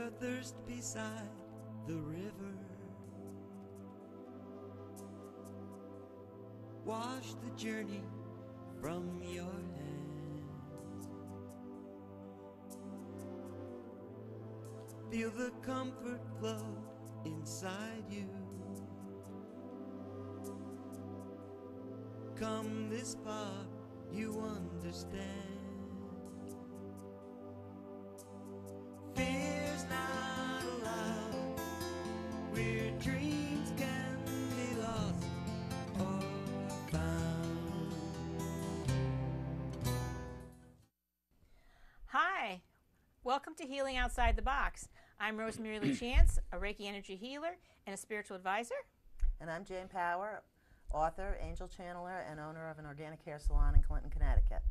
your thirst beside the river. Wash the journey from your hands. Feel the comfort flow inside you. Come this far, you understand. Fear's not allowed, where dreams can be lost or found. Hi, welcome to Healing Outside the Box. I'm Rosemary LaChance, a Reiki energy healer and a spiritual advisor. And I'm Jane Power, author, angel channeler, and owner of an organic hair salon in Clinton, Connecticut.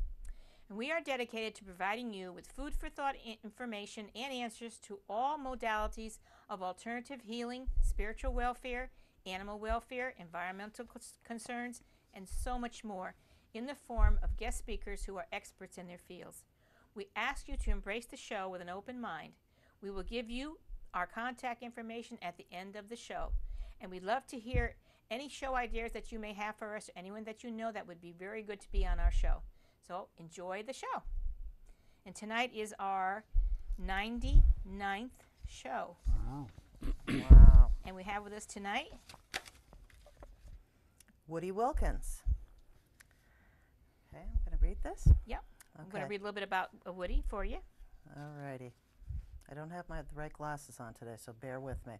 And we are dedicated to providing you with food for thought information and answers to all modalities of alternative healing, spiritual welfare, animal welfare, environmental concerns, and so much more in the form of guest speakers who are experts in their fields. We ask you to embrace the show with an open mind. We will give you our contact information at the end of the show. And we'd love to hear any show ideas that you may have for us, or anyone that you know that would be very good to be on our show. So enjoy the show. And tonight is our 99th show. Wow. Wow. And we have with us tonight Woody Wilkins. Okay, I'm going to read this. Yep. I'm going to Okay. read a little bit about Woody for you. Alrighty. I don't have the right glasses on today, so bear with me.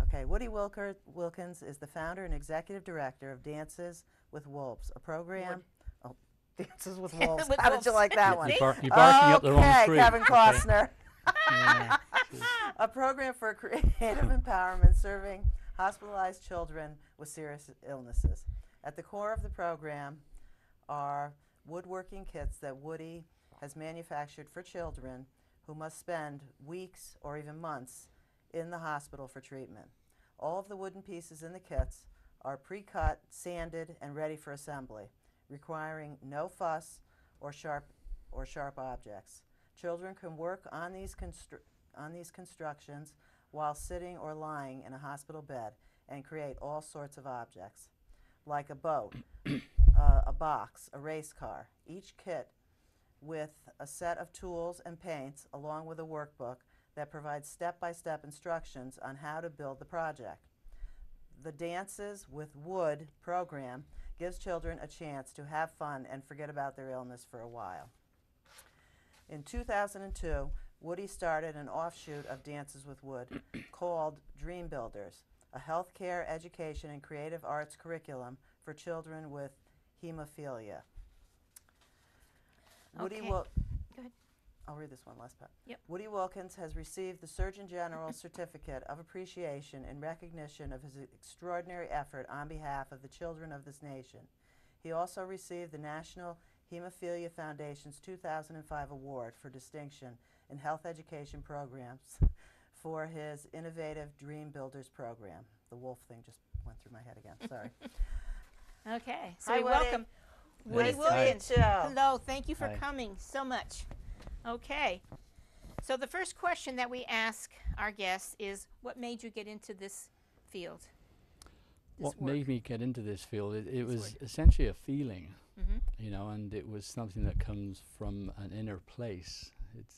Okay, Woody Wilkins is the founder and executive director of Dances with Wolves, a program. Oh, Dances with Wolves. With How wolves. did you like that one? See? You're barking up the wrong Okay, tree. Kevin Costner. Yeah. A program for creative empowerment serving hospitalized children with serious illnesses. At the core of the program are woodworking kits that Woody has manufactured for children who must spend weeks or even months in the hospital for treatment. All of the wooden pieces in the kits are pre-cut, sanded, and ready for assembly, requiring no fuss or sharp objects. Children can work on these constructions while sitting or lying in a hospital bed and create all sorts of objects, like a boat, a box, a race car. Each kit with a set of tools and paints along with a workbook that provides step-by-step instructions on how to build the project. The Dances with Wood program gives children a chance to have fun and forget about their illness for a while. In 2002, Woody started an offshoot of Dances with Wood called Dream Builders, a healthcare, education, and creative arts curriculum for children with hemophilia. Okay. Go ahead. I'll read this one last part. Yep. Woody Wilkins has received the Surgeon General's Certificate of Appreciation in recognition of his extraordinary effort on behalf of the children of this nation. He also received the National Hemophilia Foundation's 2005 Award for Distinction in Health Education Programs for his innovative Dream Builders program. The wolf thing just went through my head again. Sorry. Okay. So Hi, we Woody. welcome Woody Nice to Wilkins. meet you. Hello. Thank you for Hi. coming so much. Okay. So the first question that we ask our guests is, what made you get into this field? What work? made me get into this field? It was work. essentially a feeling, Mm-hmm. you know, and it was something that comes from an inner place.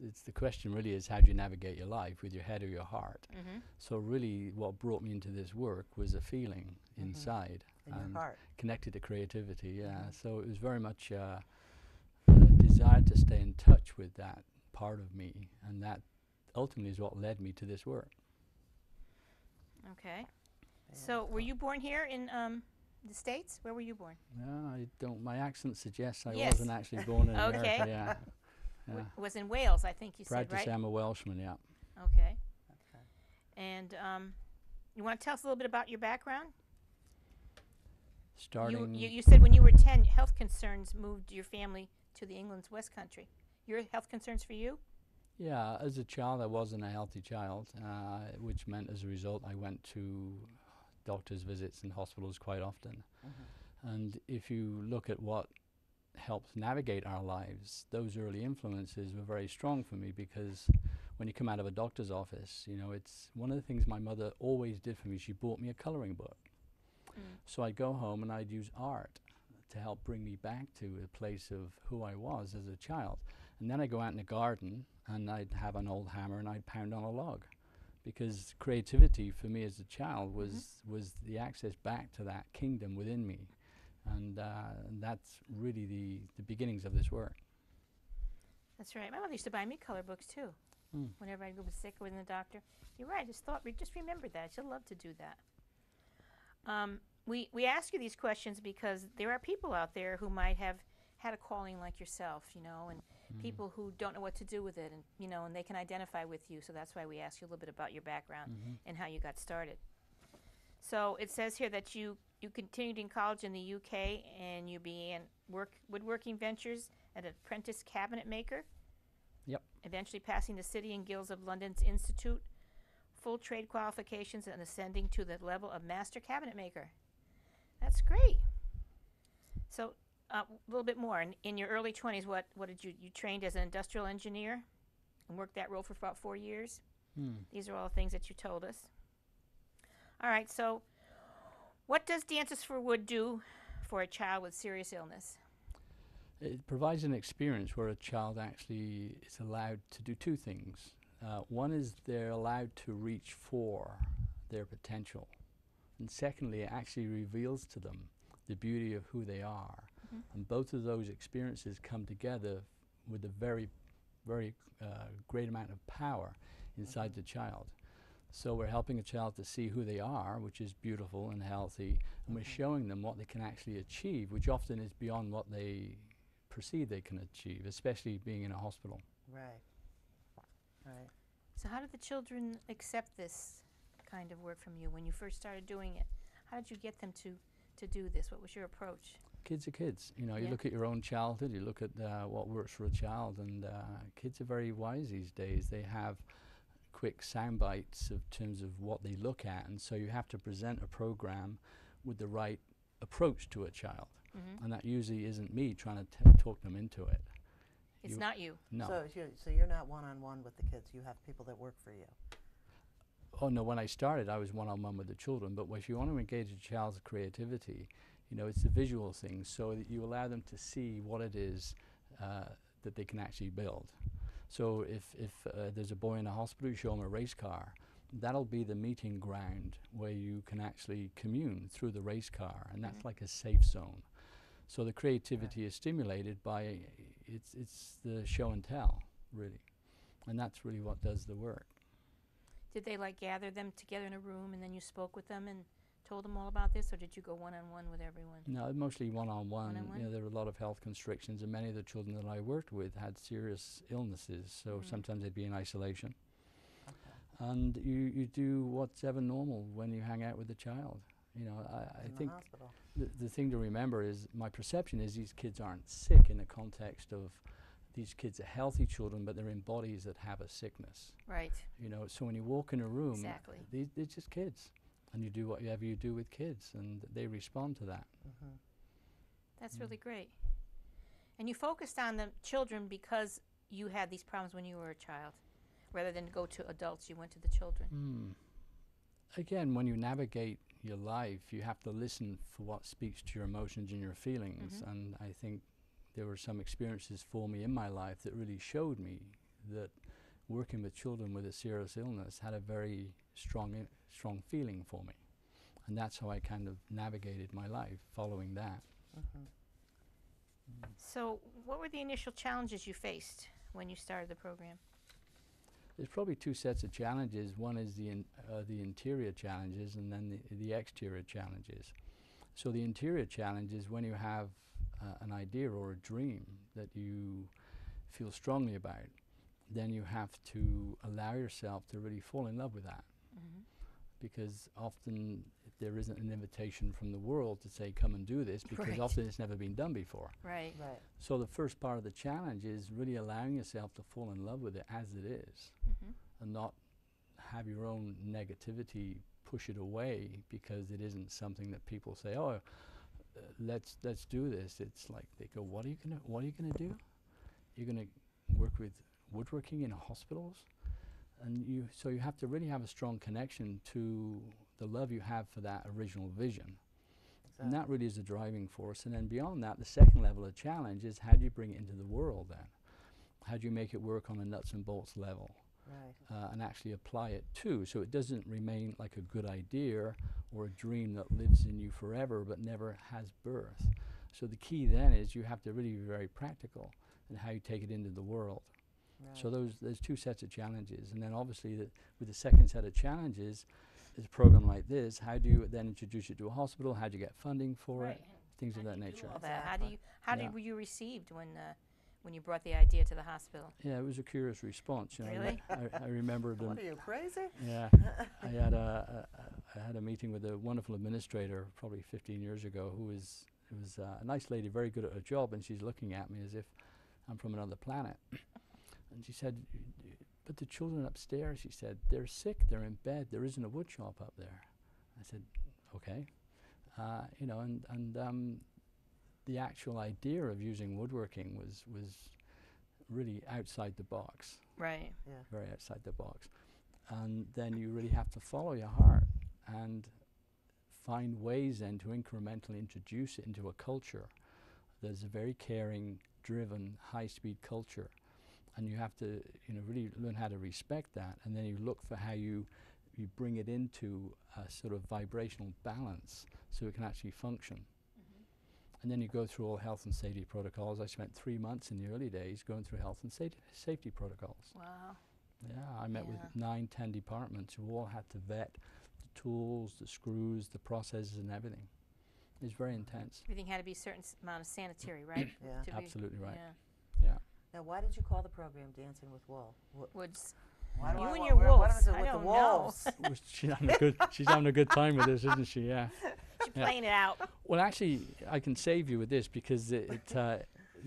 It's the question really is, how do you navigate your life, with your head or your heart? Mm-hmm. So really what brought me into this work was a feeling inside, In your and heart. connected to creativity. Yeah, Mhm. so it was very much a desire to stay in touch with that part of me, and that ultimately is what led me to this work. Okay. So were you born here in the States? Where were you born? No, I don't. My accent suggests I Yes. wasn't actually born in Okay. America. Yeah. Was in Wales, I think you Proud said, right? to say I'm a Welshman. Yeah. Okay. Okay. And you want to tell us a little bit about your background? Starting. You said when you were 10, health concerns moved your family to the England's West Country. Your health concerns for you? Yeah, as a child, I wasn't a healthy child, which meant as a result I went to doctor's visits and hospitals quite often. Mhm. And if you look at what helps navigate our lives, those early influences were very strong for me, because when you come out of a doctor's office, you know, it's one of the things my mother always did for me. She bought me a coloring book. So I'd go home and I'd use art to help bring me back to a place of who I was as a child. And then I'd go out in the garden and I'd have an old hammer and I'd pound on a log. Because creativity for me as a child was the access back to that kingdom within me. And that's really the beginnings of this work. That's right. My mother used to buy me color books too. Whenever I'd go sick or with the doctor. You're right. Just remembered that. She'll love to do that. We ask you these questions because there are people out there who might have had a calling like yourself, you know, and people who don't know what to do with it, and you know, and they can identify with you. So that's why we ask you a little bit about your background and how you got started. So it says here that you continued in college in the UK and you began woodworking ventures as an apprentice cabinet maker. Yep. Eventually passing the City and Guilds of London's Institute, full trade qualifications, and ascending to the level of master cabinet maker. That's great. So a little bit more. In your early 20s, what did you trained as an industrial engineer and worked that role for about 4 years? These are all things that you told us. All right, so what does Dances for Wood do for a child with serious illness? It provides an experience where a child actually is allowed to do two things. One is they're allowed to reach for their potential. And secondly, it actually reveals to them the beauty of who they are. And both of those experiences come together with a very, very great amount of power inside the child. So we're helping a child to see who they are, which is beautiful and healthy, and we're showing them what they can actually achieve, which often is beyond what they perceive they can achieve, especially being in a hospital. Right. Right. So how did the children accept this kind of work from you when you first started doing it? How did you get them to do this? What was your approach? Kids are kids. You know, you Yeah. look at your own childhood, you look at what works for a child, and kids are very wise these days. They have quick sound bites of terms of what they look at, and so you have to present a program with the right approach to a child. And that usually isn't me trying to talk them into it. It's not you. No. So you're not one-on-one with the kids. You have people that work for you. Oh no, when I started I was one-on-one with the children, but if you want to engage a child's creativity, you know, it's the visual things, so that you allow them to see what it is that they can actually build. So if there's a boy in a hospital, you show him a race car, that'll be the meeting ground where you can actually commune through the race car, and that's like a safe zone. So the creativity is stimulated by, it's the show and tell, really. And that's really what does the work. Did they like gather them together in a room and then you spoke with them and told them all about this, or did you go one-on-one with everyone? No, mostly one-on-one. One-on-one? You know, there were a lot of health constrictions, and many of the children that I worked with had serious illnesses, so sometimes they'd be in isolation. And you do what's ever normal when you hang out with a child. You know, I think the thing to remember is, my perception is these kids aren't sick in the context of these kids are healthy children, but they're in bodies that have a sickness. Right. You know, so when you walk in a room, Exactly. they're just kids. And you do whatever you do with kids, and they respond to that. That's really great. And you focused on the children because you had these problems when you were a child. Rather than go to adults, you went to the children. Again, when you navigate your life, you have to listen for what speaks to your emotions and your feelings. And I think there were some experiences for me in my life that really showed me that working with children with a serious illness had a very strong feeling for me. And that's how I kind of navigated my life, following that. So what were the initial challenges you faced when you started the program? There's probably two sets of challenges. One is the interior challenges, and then the exterior challenges. So the interior challenge is when you have an idea or a dream that you feel strongly about, then you have to allow yourself to really fall in love with that. Because often there isn't an invitation from the world to say, come and do this, because often it's never been done before. Right. So the first part of the challenge is really allowing yourself to fall in love with it as it is, and not have your own negativity push it away because it isn't something that people say, oh, let's do this. It's like they go, what are you gonna do? You're gonna work with woodworking in hospitals? And so you have to really have a strong connection to the love you have for that original vision. And that really is the driving force. And then beyond that, the second level of challenge is how do you bring it into the world then? How do you make it work on a nuts and bolts level? Right. And actually apply it too, so it doesn't remain like a good idea or a dream that lives in you forever but never has birth. So the key then is you have to really be very practical in how you take it into the world. Right. So there's two sets of challenges, and then obviously with the second set of challenges is a program like this. How do you then introduce it to a hospital? How do you get funding for it? Things of that nature. All that. Exactly. How Yeah. were you received when you brought the idea to the hospital? Yeah, it was a curious response. You know, Really? I remember What are you, crazy? Yeah, I had a meeting with a wonderful administrator probably 15 years ago who was a nice lady, very good at her job, and she's looking at me as if I'm from another planet. And she said, "But the children upstairs," she said, "they're sick, they're in bed, there isn't a wood shop up there." I said, "Okay." You know, and the actual idea of using woodworking was really outside the box. Right. Yeah. Very outside the box. And then you really have to follow your heart and find ways then to incrementally introduce it into a culture. There's a very caring, driven, high-speed culture, and you have to, you know, really learn how to respect that, and then you look for how you bring it into a sort of vibrational balance so it can actually function. And then you go through all health and safety protocols. I spent 3 months in the early days going through health and safety protocols. Wow. Yeah, I met with 9, 10 departments who all had to vet the tools, the screws, the processes, and everything. It's very intense. Everything had to be a certain amount of sanitary, right? Yeah. To be- Absolutely right. Yeah. Yeah. Now, why did you call the program Dancing with Wolves? Woods. Why do You I and wa- your what wolves. is it I with the don't know. wolves? Well, she's having a good time with this, isn't she? Yeah. She's playing it out. Well, actually, I can save you with this because the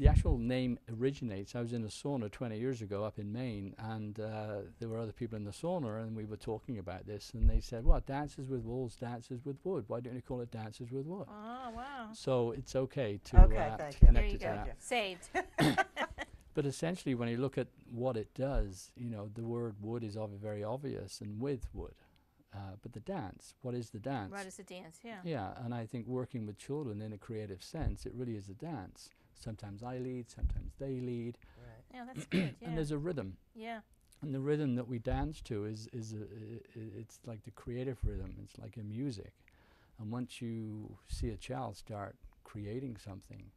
actual name originates. I was in a sauna 20 years ago up in Maine, and there were other people in the sauna, and we were talking about this, and they said, "Well, dances with wolves, dances with wood. Why don't you call it dances with wood?" Oh, wow. So it's okay to, Okay, to thank you. There connect you it to go. that. Saved. But essentially, when you look at what it does, you know, the word wood is very obvious, and with wood. But the dance, what is the dance? Right as the dance, yeah. Yeah, and I think working with children in a creative sense, it really is a dance. Sometimes I lead, sometimes they lead, Right. Yeah, that's good. Yeah. and there's a rhythm. Yeah. And the rhythm that we dance to it's like the creative rhythm. It's like a music. And once you see a child start creating something,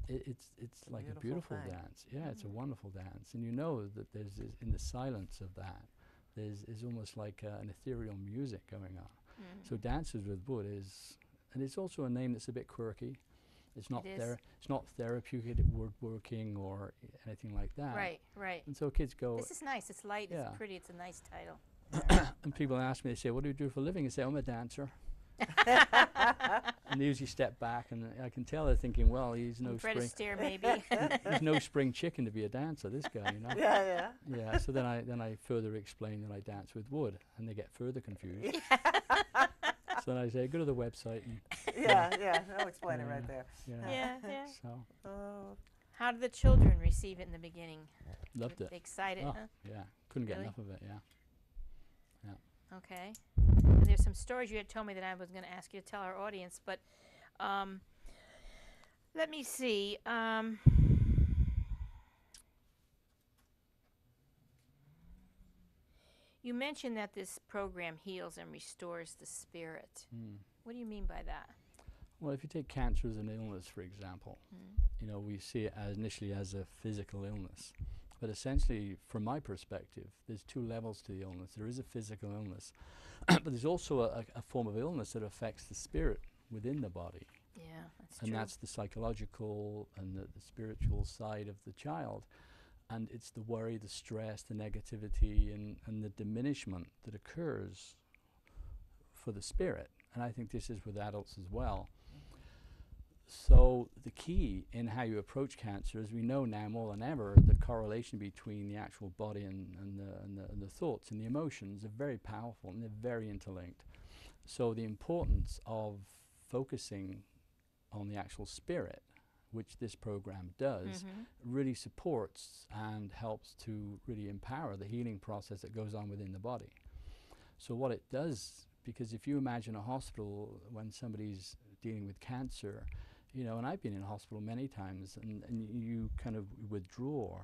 it's like a beautiful Beautiful thing. dance. Yeah, it's a wonderful dance. And you know that there's this, in the silence of that, there's almost like an ethereal music going on. So Dances with Wood is, and it's also a name that's a bit quirky. It's not It is. it's not therapeutic woodworking or anything like that. Right, right. And so kids go, This is nice. It's light. Yeah. It's pretty. It's a nice title. and people ask me, they say, "What do you do for a living?" I say, "I'm a dancer." And they usually step back, and I can tell they're thinking, "Well, he's no Fred spring, Astaire, maybe. he's no spring chicken to be a dancer. This guy, you know." Yeah, yeah. Yeah. So then I further explain that I dance with wood, and they get further confused. So then I say, "Go to the website." And Yeah. I'll explain it right Yeah. there. yeah. Yeah, yeah. So Oh, How did the children receive it in the beginning? loved Were it. they excited, Oh, huh? yeah. Couldn't get Really? enough of it. Yeah. Okay. And there's some stories you had told me that I was going to ask you to tell our audience, but let me see. You mentioned that this program heals and restores the spirit. Mm. What do you mean by that? Well, if you take cancer as an illness, for example, you know, we see it initially as a physical illness. But essentially, from my perspective, there's two levels to the illness. There is a physical illness, but there's also a form of illness that affects the spirit within the body. Yeah, that's And true. that's the psychological and the spiritual side of the child. And it's the worry, the stress, the negativity, and the diminishment that occurs for the spirit. And I think this is with adults as well. So the key in how you approach cancer is we know now more than ever the correlation between the actual body and the thoughts and the emotions are very powerful, and they're very interlinked. So the importance of focusing on the actual spirit which this program does, really supports and helps to really empower the healing process that goes on within the body. So what it does, because if you imagine a hospital when somebody's dealing with cancer, you know, and I've been in hospital many times, and you kind of withdraw,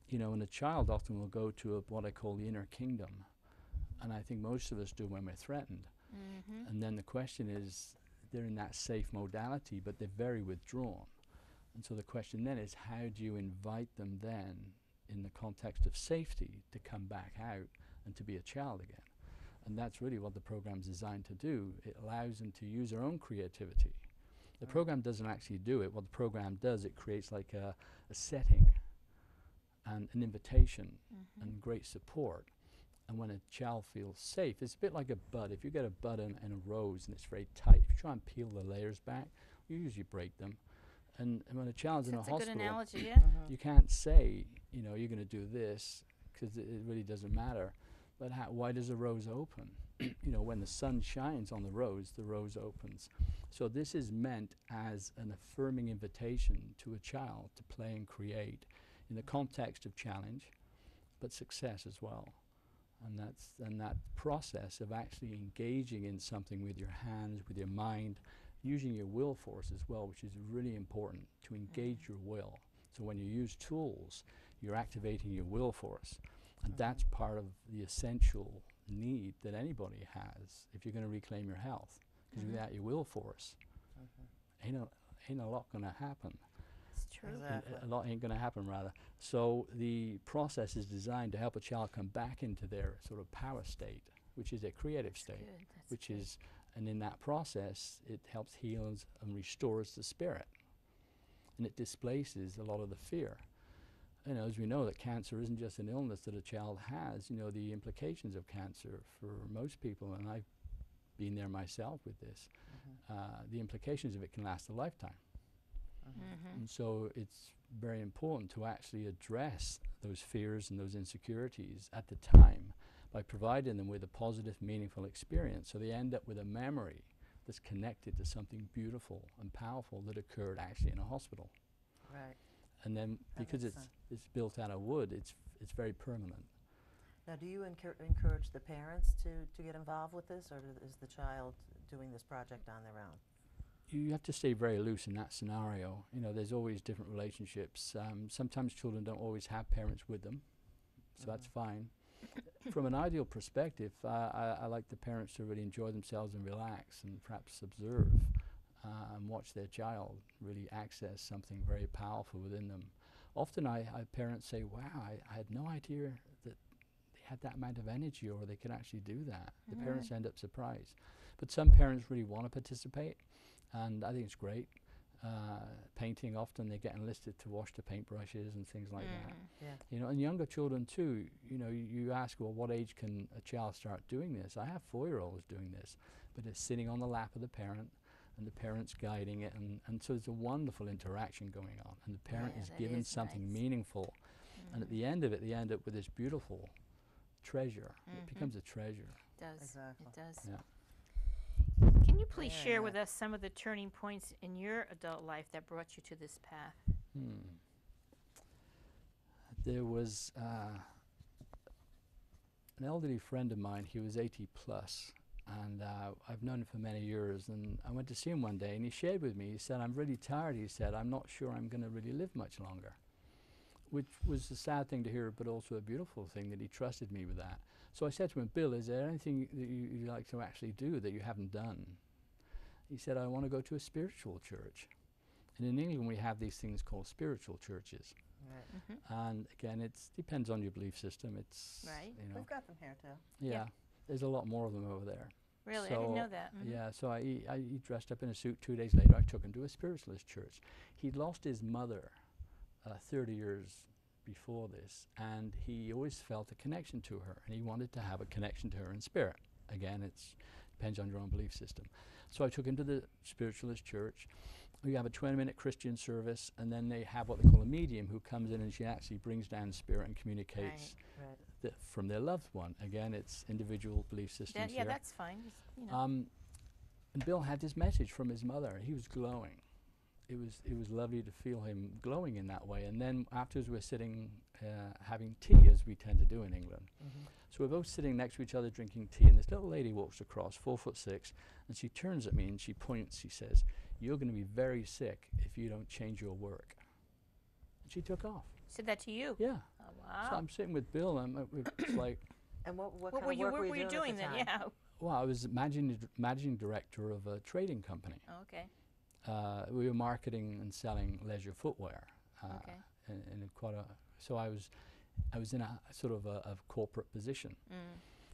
you know, and a child often will go to what I call the inner kingdom. And I think most of us do when we're threatened. And then the question is, they're in that safe modality, but they're very withdrawn. And so the question then is, how do you invite them then, in the context of safety, to come back out and to be a child again? And that's really what the program's designed to do. It allows them to use their own creativity. The program doesn't actually do it. What the program does, it creates like a setting and an invitation and great support. And when a child feels safe, it's a bit like a bud. If you get a bud and a rose and it's very tight, if you try and peel the layers back, you usually break them. And when a child's in a hospital, that's a good analogy, yeah. you can't say, you know, you're going to do this, because it really doesn't matter. But why does a rose open? You know, when the sun shines on the rose opens. So this is meant as an affirming invitation to a child to play and create in the context of challenge, but success as well. And that process of actually engaging in something with your hands, with your mind, using your will force as well, which is really important, to engage your will. So when you use tools, you're activating your will force. And that's part of the essential need that anybody has if you're going to reclaim your health. Because without your will force, ain't a lot going to happen. It's true. Exactly. A lot ain't going to happen, rather. So the process is designed to help a child come back into their sort of power state, which is a creative state, which is, and in that process, it helps heal and restores the spirit. And it displaces a lot of the fear. You know, as we know, that cancer isn't just an illness that a child has. You know, the implications of cancer for most people, and I've been there myself with this, the implications of it can last a lifetime. And so it's very important to actually address those fears and those insecurities at the time by providing them with a positive, meaningful experience. So they end up with a memory that's connected to something beautiful and powerful that occurred actually in a hospital. Right. And then because it's built out of wood, it's very permanent. Now, do you encourage the parents to get involved with this, or is the child doing this project on their own? You have to stay very loose in that scenario. You know, there's always different relationships. Sometimes children don't always have parents with them, so that's fine. From an ideal perspective, I like the parents to really enjoy themselves and relax and perhaps observe and watch their child really access something very powerful within them. Often parents say, wow, I had no idea that they had that amount of energy, or they could actually do that. The parents end up surprised. But some parents really want to participate, and I think it's great. Painting, often they get enlisted to wash the paintbrushes and things like that. Yeah. You know, and younger children too. You know, you ask, well, what age can a child start doing this? I have 4-year-olds doing this, but it's sitting on the lap of the parent, and the parent's guiding it, and so there's a wonderful interaction going on, and the parent is given something meaningful, and at the end of it, they end up with this beautiful treasure. It becomes a treasure. It does. Exactly. It does. Yeah. Can you please Very share nice. with us some of the turning points in your adult life that brought you to this path? There was an elderly friend of mine. He was 80 plus, and I've known him for many years, and I went to see him one day, and he shared with me, he said, I'm really tired. He said, I'm not sure I'm going to really live much longer, which was a sad thing to hear, but also a beautiful thing that he trusted me with that. So I said to him, Bill, is there anything that you'd like to actually do that you haven't done? He said, I want to go to a spiritual church. And in England, we have these things called spiritual churches. Right. And again, it depends on your belief system. It's, Right. you know, We've got them here too. yeah, there's a lot more of them over there. Really? I didn't know that. Yeah, so he dressed up in a suit. 2 days later, I took him to a spiritualist church. He'd lost his mother 30 years before this, and he always felt a connection to her, and he wanted to have a connection to her in spirit. Again, it depends on your own belief system. So I took him to the spiritualist church. We have a 20-minute Christian service, and then they have what they call a medium who comes in, and she actually brings down spirit and communicates Right. from their loved one. Again, it's individual belief systems Yeah, here. that's fine. Just, you know. And Bill had this message from his mother. He was glowing. it was lovely to feel him glowing in that way. And then afterwards we're sitting having tea, as we tend to do in England. So we're both sitting next to each other drinking tea, and this little lady walks across, 4'6", and she turns at me and she points. She says, "You're going to be very sick if you don't change your work." And she took off. Said that to you? Yeah. Oh, wow. So I'm sitting with Bill, and it's like, And what What kind were of you, work what were were you you doing doing at the then? time? Yeah. well, I was managing director of a trading company. Oh, okay. We were marketing and selling leisure footwear. Okay. In quite a, so I was in a sort of a corporate position.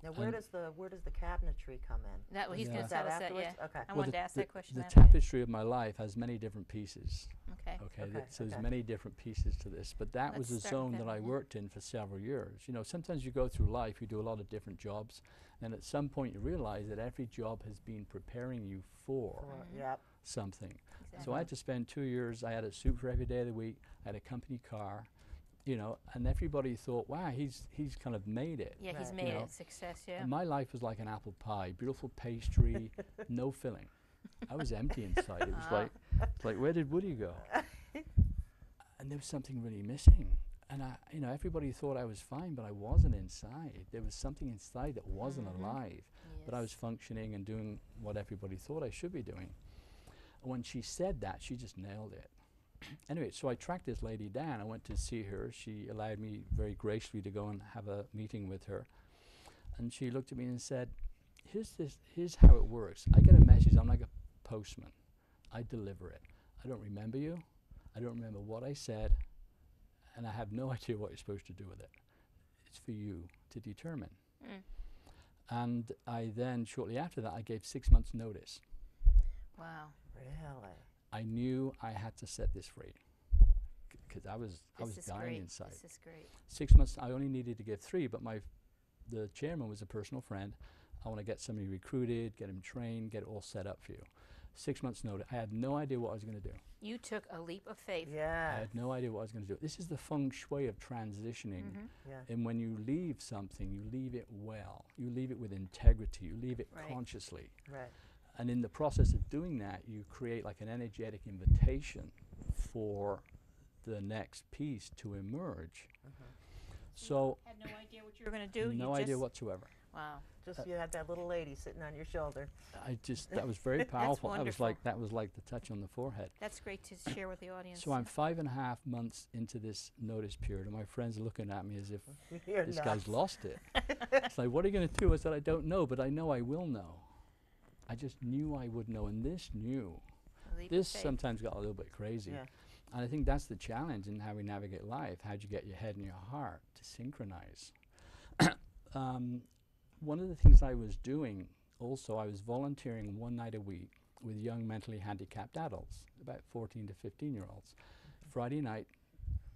Now, where does the cabinetry come in? That he's Yeah. going Is to tell that us that. afterwards? Yeah. Okay. I wanted to ask that question. The after. tapestry of my life has many different pieces. Okay. Okay, Okay, so there's okay. many different pieces to this, but that was Let's a start with zone that that I one, yeah. worked in for several years. You know, sometimes you go through life, you do a lot of different jobs, and at some point you realize that every job has been preparing you for Yep. something. Exactly. So I had to spend 2 years, I had a suit for every day of the week, I had a company car, you know, and everybody thought, wow, he's kind of made it. Yeah, he's Right. made You know, it success. Yeah. And my life was like an apple pie, beautiful pastry, no filling. I was empty inside. It was like, where did Woody go? And there was something really missing. And you know, everybody thought I was fine, but I wasn't inside. There was something inside that wasn't alive. But I was functioning and doing what everybody thought I should be doing. And when she said that, she just nailed it. Anyway, so I tracked this lady down. I went to see her. She allowed me very gracefully to go and have a meeting with her. And she looked at me and said, here's how it works. I get a message. I'm like a postman. I deliver it. I don't remember you. I don't remember what I said. And I have no idea what you're supposed to do with it. It's for you to determine. And I then, shortly after that, I gave 6 months' notice. Wow. Really? I knew I had to set this free because I was This is dying great. inside. This is great. 6 months. I only needed to give 3, but the chairman was a personal friend. I want to get somebody recruited, get him trained, get it all set up for you. 6 months notice. I had no idea what I was going to do. You took a leap of faith. I Yeah. had no idea what I was going to do. This is the feng shui of transitioning. Yeah. And when you leave something, you leave it well. You leave it with integrity. You leave it Right. consciously. Right. And in the process of doing that, you create like an energetic invitation for the next piece to emerge. So Had no idea what you were going to do. no you idea just, whatsoever. Wow. Just you had that little lady sitting on your shoulder. That was very powerful. wonderful. That was like the touch on the forehead. That's great to share with the audience. So I'm 5.5 months into this notice period, and my friends are looking at me as if You're this nuts. guy's lost it. It's like, what are you going to do? I said, I don't know, but I know I will know. I just knew I would know, and this knew. A leap of This faith. sometimes got a little bit crazy. Yeah. And I think that's the challenge in how we navigate life. How do you get your head and your heart to synchronize? One of the things I was doing also, I was volunteering one night a week with young mentally handicapped adults, about 14 to 15-year-olds. Friday night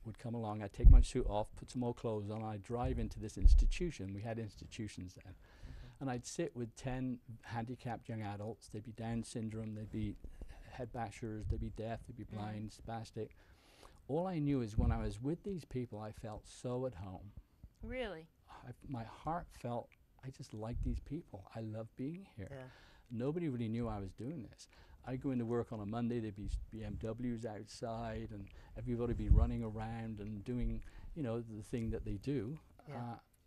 would come along, I'd take my suit off, put some more clothes on, I'd drive into this institution. We had institutions then. And I'd sit with 10 handicapped young adults. They'd be Down syndrome, they'd be head bashers, they'd be deaf, they'd be blind, spastic. All I knew is when I was with these people, I felt so at home. Really? My heart felt, I just like these people. I love being here. Yeah. Nobody really knew I was doing this. I'd go into work on a Monday, there'd be BMWs outside, and everybody be running around and doing, you know, the thing that they do. Yeah.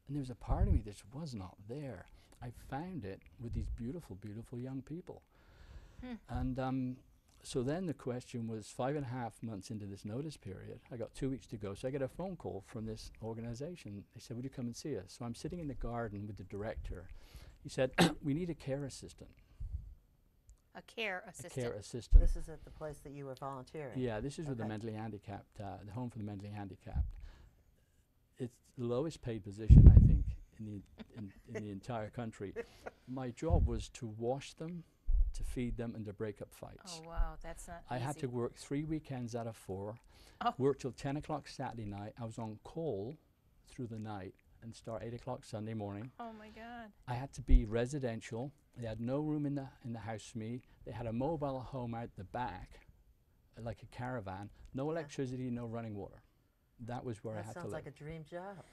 And there was a part of me that was not there. I found it with these beautiful, beautiful young people. And so then the question was 5.5 months into this notice period, I got 2 weeks to go. So I get a phone call from this organization. They said, would you come and see us? So I'm sitting in the garden with the director. He said, we need a care assistant. A care assistant. A care assistant. This is at the place that you were volunteering. Yeah, this is with the Okay. mentally handicapped, the home for the mentally handicapped. It's the lowest paid position, I think, in the entire country. My job was to wash them, to feed them, and to break up fights. Oh, wow. That's not I easy. had to work 3 weekends out of 4, Oh. work till 10 o'clock Saturday night. I was on call through the night and start 8 o'clock Sunday morning. Oh, my God. I had to be residential. They had no room in the house for me. They had a mobile home out the back, like a caravan. No electricity, no running water. That was where I That had to sounds live. like a dream job.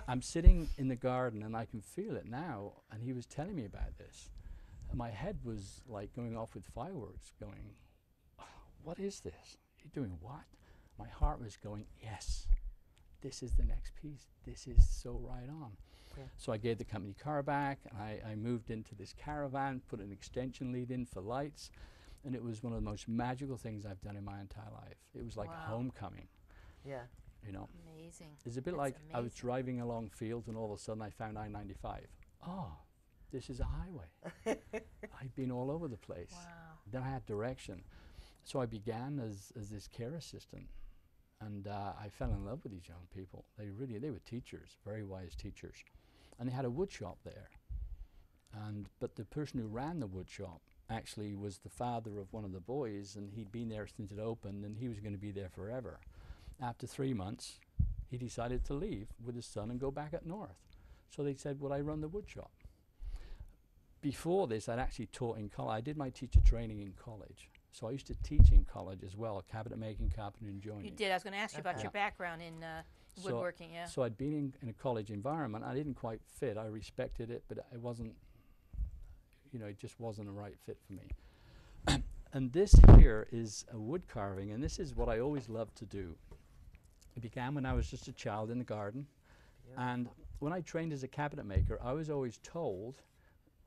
I'm sitting in the garden and I can feel it now. And he was telling me about this. And my head was like going off with fireworks, going, oh, what is this? You're doing what? My heart was going, yes, this is the next piece. This is so right on. Yeah. So I gave the company car back. I moved into this caravan, put an extension lead in for lights, and it was one of the most magical things I've done in my entire life. It was like Wow. homecoming, Yeah. you know. Amazing. It's a bit That's like I was amazing. driving along fields and all of a sudden I found I-95. Oh, this is a highway. I'd been all over the place. Wow. Then I had direction. So I began as this care assistant, and I fell in love with these young people. They were teachers, very wise teachers. And they had a wood shop there. But the person who ran the wood shop actually was the father of one of the boys, and he'd been there since it opened, and he was going to be there forever. After 3 months, he decided to leave with his son and go back up north. So they said, would I run the wood shop? Before this, I'd actually taught in college. I did my teacher training in college. So I used to teach in college as well, cabinet making, carpentry, and joining. You did. I was going to ask you about Okay. your background in woodworking. Yeah. So I'd been in a college environment. I didn't quite fit. I respected it, but it wasn't, it just wasn't a right fit for me. And this here is a wood carving, and this is what I always loved to do. It began when I was just a child in the garden. And when I trained as a cabinet maker, I was always told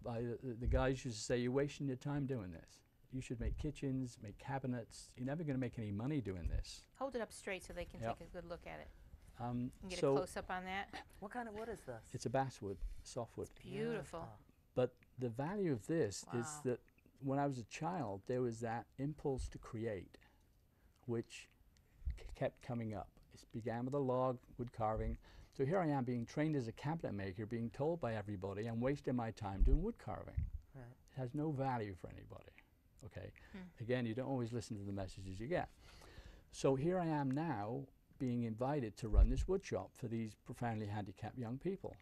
by the guys used to say, you're wasting your time doing this. You should make kitchens, make cabinets. You're never going to make any money doing this. Hold it up straight so they can Yep. take a good look at it. Um, And get a so close-up on that. What kind of wood is this? it's a basswood, softwood. Beautiful. But the value of this is Wow. that when I was a child, there was that impulse to create, which kept coming up. It began with a log, wood carving. So here I am being trained as a cabinet maker, being told by everybody I'm wasting my time doing wood carving. Right. It has no value for anybody. Okay. Again, you don't always listen to the messages you get. So here I am now being invited to run this wood shop for these profoundly handicapped young people.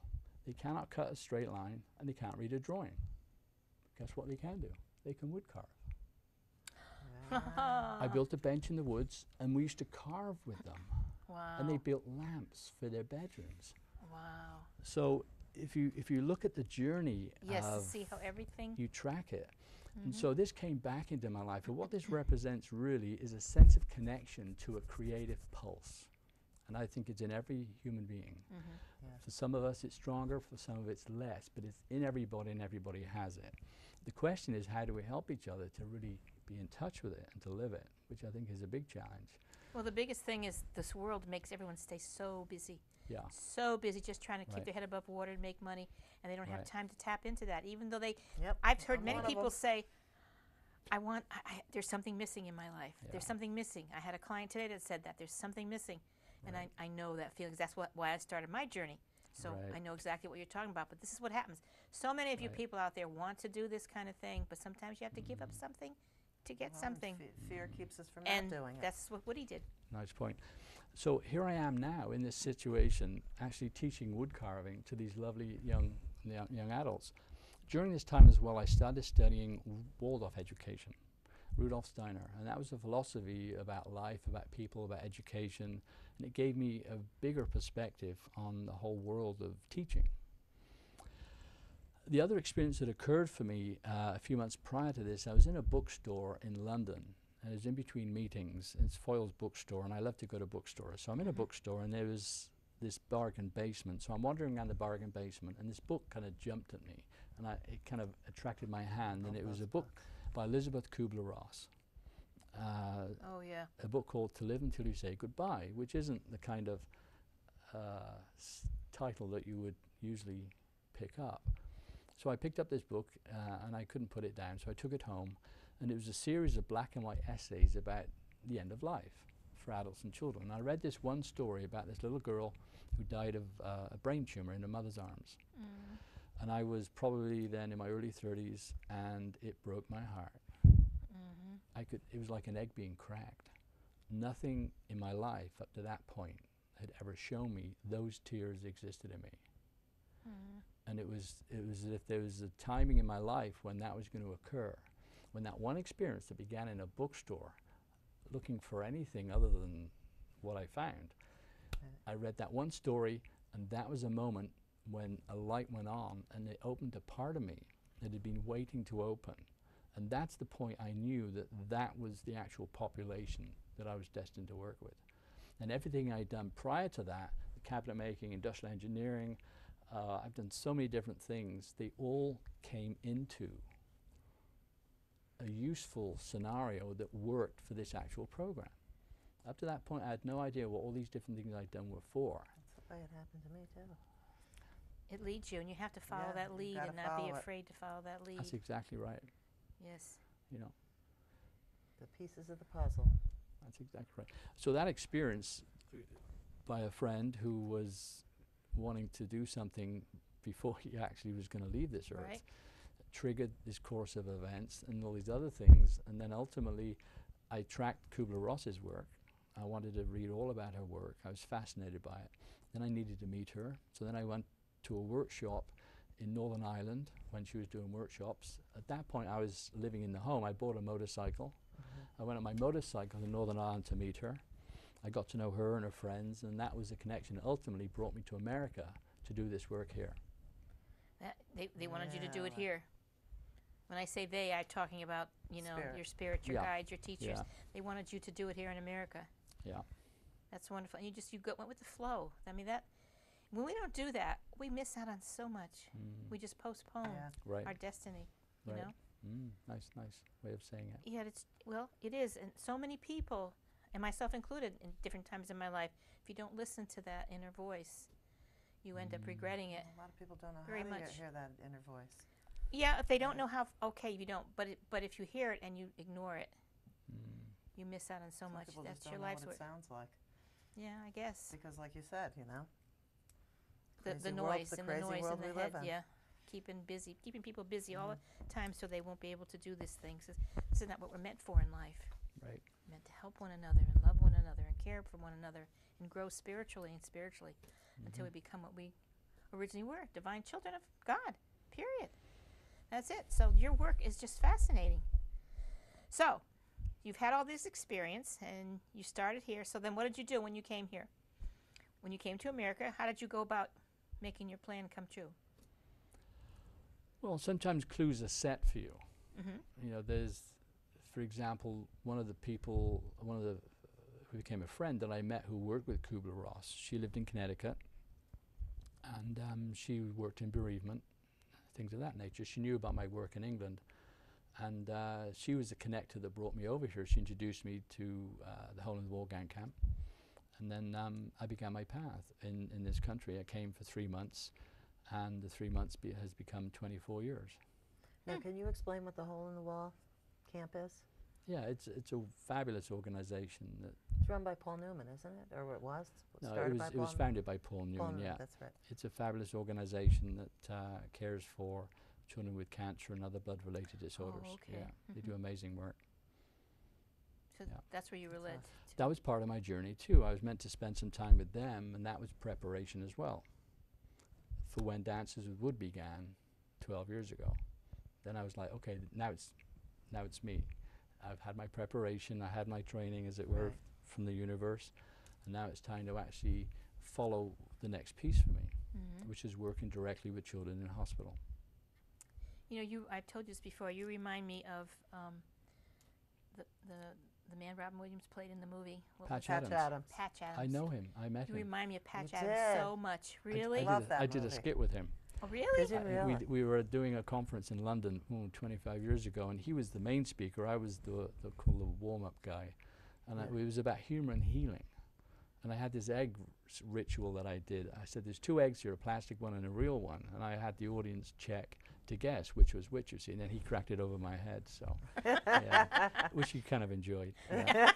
They cannot cut a straight line and they can't read a drawing. Guess what they can do? They can wood carve. I built a bench in the woods and we used to carve with them. Wow. And they built lamps for their bedrooms. Wow. So if you look at the journey Yes, to of see how everything. you track it. And so this came back into my life. And what this represents really is a sense of connection to a creative pulse. And I think it's in every human being. For some of us it's stronger, for some of it's less, but it's in everybody and everybody has it. The question is, how do we help each other to really be in touch with it and to live it, which I think is a big challenge. Well, the biggest thing is this world makes everyone stay so busy. Yeah. So busy just trying to keep Right. their head above water and make money, and they don't have Right. time to tap into that. Even though they, Yep. I've heard I'm many one of people them. say, there's something missing in my life. There's Yeah. something missing. I had a client today that said that there's something missing, and I know that feeling. That's why I started my journey. So Right. I know exactly what you're talking about. But this is what happens. So many of you Right. people out there want to do this kind of thing, but sometimes you have to give up something to get Well, something. Fear keeps us from And not doing it. that's what Woody did. Nice point. So here I am now in this situation, actually teaching wood carving to these lovely young adults. During this time as well, I started studying Waldorf education, Rudolf Steiner, and that was a philosophy about life, about people, about education, and it gave me a bigger perspective on the whole world of teaching. The other experience that occurred for me a few months prior to this, I was in a bookstore in London, and it was in between meetings. It's Foyle's bookstore, and I love to go to bookstores. So I'm in a bookstore, and there was this bargain basement. So I'm wandering around the bargain basement, and this book kind of jumped at me, and it kind of attracted my hand, and it was a book by Elizabeth Kubler-Ross. Oh yeah. A book called To Live Until You Say Goodbye, which isn't the kind of title that you would usually pick up. So I picked up this book and I couldn't put it down, so I took it home, and it was a series of black and white essays about the end of life for adults and children. And I read this one story about this little girl who died of a brain tumor in her mother's arms. And I was probably then in my early 30s, and it broke my heart. It was like an egg being cracked. Nothing in my life up to that point had ever shown me those tears existed in me. And it was as if there was a timing in my life when that was going to occur. When that one experience that began in a bookstore, looking for anything other than what I found, I read that one story, and that was a moment when a light went on, and it opened a part of me that had been waiting to open. And that's the point I knew that that was the actual population that I was destined to work with. And everything I'd done prior to that, the cabinet making, industrial engineering, I've done so many different things, they all came into a useful scenario that worked for this actual program. Up to that point, I had no idea what all these different things I'd done were for. That's the way it happened to me too. It leads you, and you have to follow Yeah, that you lead gotta and not be follow it. afraid to follow that lead. That's exactly right. Yes. You know, The pieces of the puzzle. that's exactly right. So that experience by a friend who was wanting to do something before he actually was going to leave this earth Right. triggered this course of events and all these other things. And then ultimately, I tracked Kubler-Ross's work. I wanted to read all about her work. I was fascinated by it. Then I needed to meet her. So then I went to a workshop in Northern Ireland when she was doing workshops. At that point, I was living in the home. I bought a motorcycle. I went on my motorcycle to Northern Ireland to meet her. I got to know her and her friends, and that was the connection that ultimately brought me to America to do this work here. That, they wanted you to do it Yeah. here. When I say they, I'm talking about, you know, Spirit. your spirit, your Yeah. guides, your teachers. Yeah. They wanted you to do it here in America. Yeah. That's wonderful. And you went with the flow. I mean, that when we don't do that, we miss out on so much. We just postpone Yeah. Right. our destiny, you Right. know? Nice way of saying it. Yeah, it is. And so many people, and myself included, in different times in my life, if you don't listen to that inner voice, you end up regretting it. A lot of people don't know Very how much. to hear that inner voice. Yeah, if they don't know how, okay, you don't. But if you hear it and you ignore it, you miss out on so Some much. people That's just your don't know life's what work. it sounds like. Yeah, I guess. Because like you said, you know, The crazy noise world, the and the crazy noise world in the we head, live in. yeah. Keeping people busy all the time so they won't be able to do these things. This is not what we're meant for in life. Right. We're meant to help one another and love one another and care for one another and grow spiritually until we become what we originally were, divine children of God, period. That's it. So your work is just fascinating. So you've had all this experience and you started here. So then what did you do when you came here? When you came to America, how did you go about making your plan come true? Well, sometimes clues are set for you. Mm-hmm. You know, there's, for example, one of the who became a friend that I met who worked with Kubler-Ross. She lived in Connecticut, and she worked in bereavement, things of that nature. She knew about my work in England, and she was the connector that brought me over here. She introduced me to the Hole in the Wall gang camp, and then I began my path in this country. I came for 3 months, and the 3 months has become 24 years. Now, can you explain what the Hole in the Wall camp is? Yeah, it's a fabulous organization. That It's run by Paul Newman, isn't it? Or it was? no, Started by it was Paul founded by Paul Paul Newman. Yeah, That's right. it's a fabulous organization that cares for children with cancer and other blood-related disorders. okay. Yeah, they do amazing work. So Yeah. that's where you were led. That was part of my journey too. I was meant to spend some time with them, and that was preparation as well for when Dances with Wood began 12 years ago. Then I was like, okay, now it's me. I've had my preparation, I had my training, as it were, Right. from the universe, and now it's time to actually follow the next piece for me, which is working directly with children in hospital. You know, I've told you this before. You remind me of the man Robin Williams played in the movie. What was Patch Patch Adams. Adams. it? Patch Adams. I know him. I met You him. remind me of Patch You Adams did. so much. Really? love that I did a movie. skit with him. Oh, really? Did you really? We were doing a conference in London 25 years ago, and he was the main speaker. I was the warm-up guy, and it was about humor and healing. And I had this egg ritual that I did. I said, "There's 2 eggs here, a plastic one and a real one," and I had the audience check to guess which was which. You see, and then he cracked it over my head. So, yeah, which he kind of enjoyed. Yeah.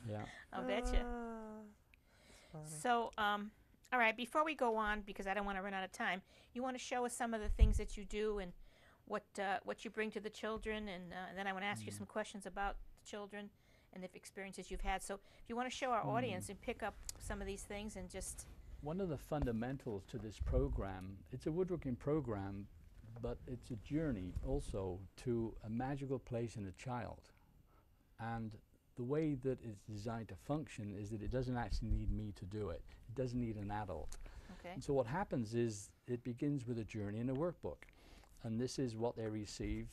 Yeah. I'll bet you. So, all right, before we go on, because I don't want to run out of time, you want to show us some of the things that you do and what you bring to the children, and then I want to ask you some questions about the children and the experiences you've had. So if you want to show our audience and pick up some of these things and just... One of the fundamentals to this program, it's a woodworking program, but it's a journey also to a magical place in a child. And the way that it's designed to function is that it doesn't actually need me to do it. It doesn't need an adult. Okay. And so what happens is it begins with a journey in a workbook. and this is what they receive.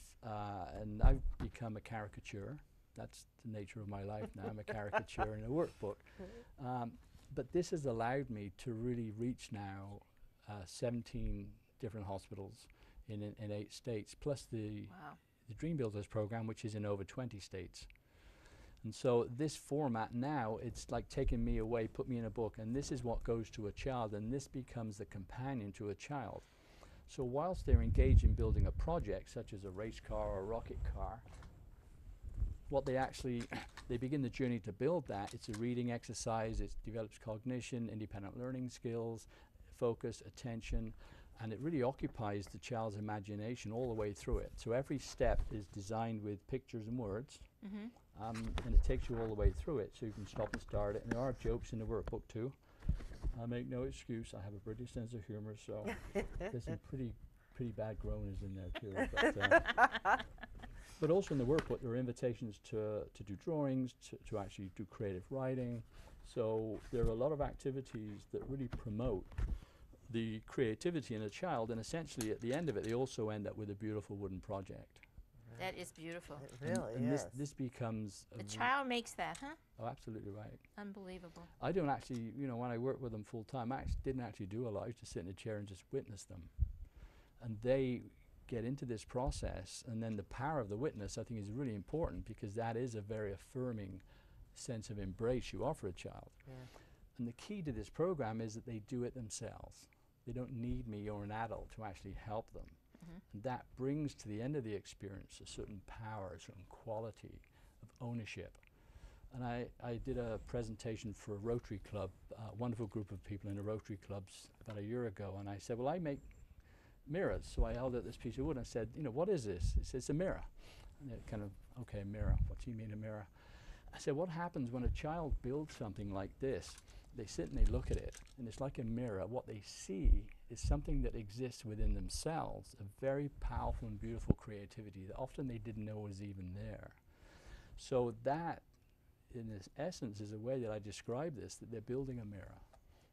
And I've become a caricature. That's the nature of my life now. I'm a caricature in a workbook. But this has allowed me to really reach now 17 different hospitals in 8 states, plus the Dream Builders program, which is in over 20 states. And so this format now, it's like taking me away, put me in a book, and this is what goes to a child, and this becomes the companion to a child. So whilst they're engaged in building a project, such as a race car or a rocket car, what they actually, they begin the journey to build that. It's a reading exercise, it develops cognition, independent learning skills, focus, attention, and it really occupies the child's imagination all the way through it. So every step is designed with pictures and words, and it takes you all the way through it, so you can stop and start it. And there are jokes in the workbook too. I make no excuse, I have a British sense of humor, so there's some pretty bad groaners in there too. But also in the workbook there are invitations to do drawings, to actually do creative writing. So there are a lot of activities that really promote the creativity in a child, and essentially at the end of it they also end up with a beautiful wooden project. That is beautiful. It really and is. this becomes The child makes that, huh? Oh, absolutely right. Unbelievable. I don't actually, when I worked with them full time, I didn't actually do a lot. I used to sit in a chair and just witness them. And they get into this process, and then the power of the witness I think is really important, because that is a very affirming sense of embrace you offer a child. Yeah. And the key to this program is that they do it themselves. They don't need me or an adult to actually help them. And that brings to the end of the experience a certain power, a certain quality of ownership. And I did a presentation for a Rotary Club, a wonderful group of people in the Rotary Clubs about a year ago, and I said, well, I make mirrors. So I held out this piece of wood and I said, what is this? It said, it's a mirror. And they kind of, okay, a mirror. What do you mean a mirror? I said, what happens when a child builds something like this? They sit and they look at it, and it's like a mirror. What they see is something that exists within themselves, a very powerful and beautiful creativity that often they didn't know was even there. So that, in its essence, is a way that I describe this, that they're building a mirror.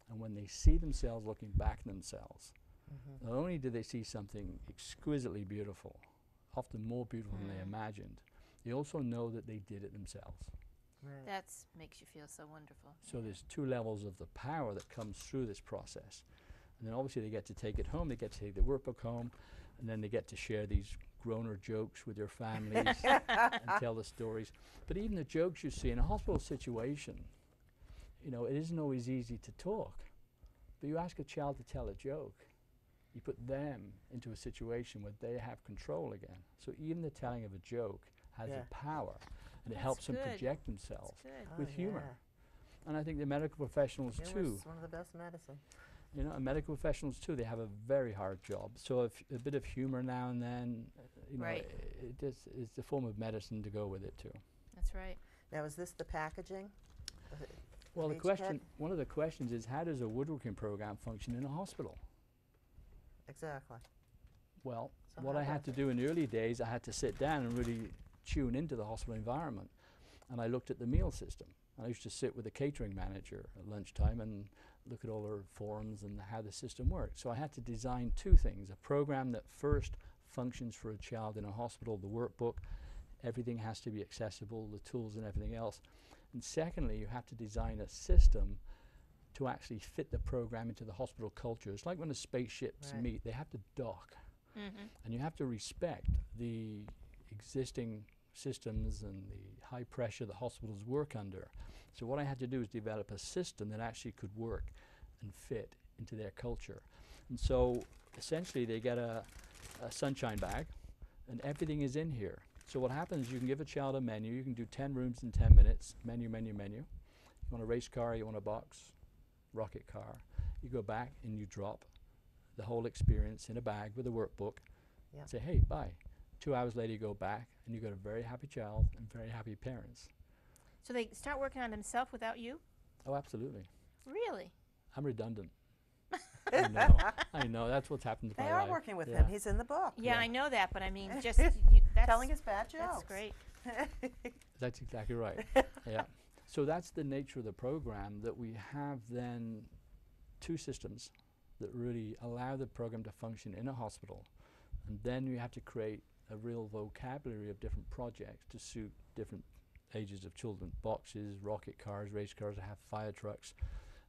And when they see themselves looking back at themselves, not only do they see something exquisitely beautiful, often more beautiful than they imagined, they also know that they did it themselves. Right. That makes you feel so wonderful. So there's 2 levels of the power that comes through this process. And then obviously they get to take it home, they get to take the workbook home, and then they get to share these groaner jokes with their families and tell the stories. But even the jokes you see in a hospital situation, it isn't always easy to talk. But you ask a child to tell a joke, you put them into a situation where they have control again. So even the telling of a joke has a power, and it helps them project themselves with humor. Yeah. And I think the medical professionals too. Humor's one of the best medicine. And medical professionals too, they have a very hard job. So if a bit of humor now and then, it's a form of medicine to go with it too. That's right. Now, is this the packaging? Well, of each kit? one of the questions is, how does a woodworking program function in a hospital? Exactly. Well, So what how I had to does do in the early days, I had to sit down and really tune into the hospital environment. And I looked at the meal system. I used to sit with the catering manager at lunchtime and look at all their forms and how the system worked. So I had to design 2 things: a program that first functions for a child in a hospital, the workbook, everything has to be accessible, the tools and everything else. And secondly, you have to design a system to actually fit the program into the hospital culture. It's like when the spaceships meet, they have to dock. And you have to respect the existing systems and the high pressure the hospitals work under. So what I had to do is develop a system that actually could work and fit into their culture. And so essentially they get a sunshine bag, and everything is in here. So what happens, you can give a child a menu, you can do 10 rooms in 10 minutes, menu, menu, menu. You want a race car, you want a box, rocket car. You go back and you drop the whole experience in a bag with a workbook. Say, hey, bye. 2 hours later you go back and you got a very happy child and very happy parents. So they start working on themselves without you? Oh, absolutely. Really? I'm redundant. I know, that's what's happened to They my are life. working with him. He's in the book. Yeah, Yeah. I know that, but I mean, just that's Telling his bad jokes. That's great. That's exactly right. Yeah. So that's the nature of the program, that we have then 2 systems that really allow the program to function in a hospital. And then you have to create a real vocabulary of different projects to suit different ages of children. Boxes, rocket cars, race cars, I have fire trucks,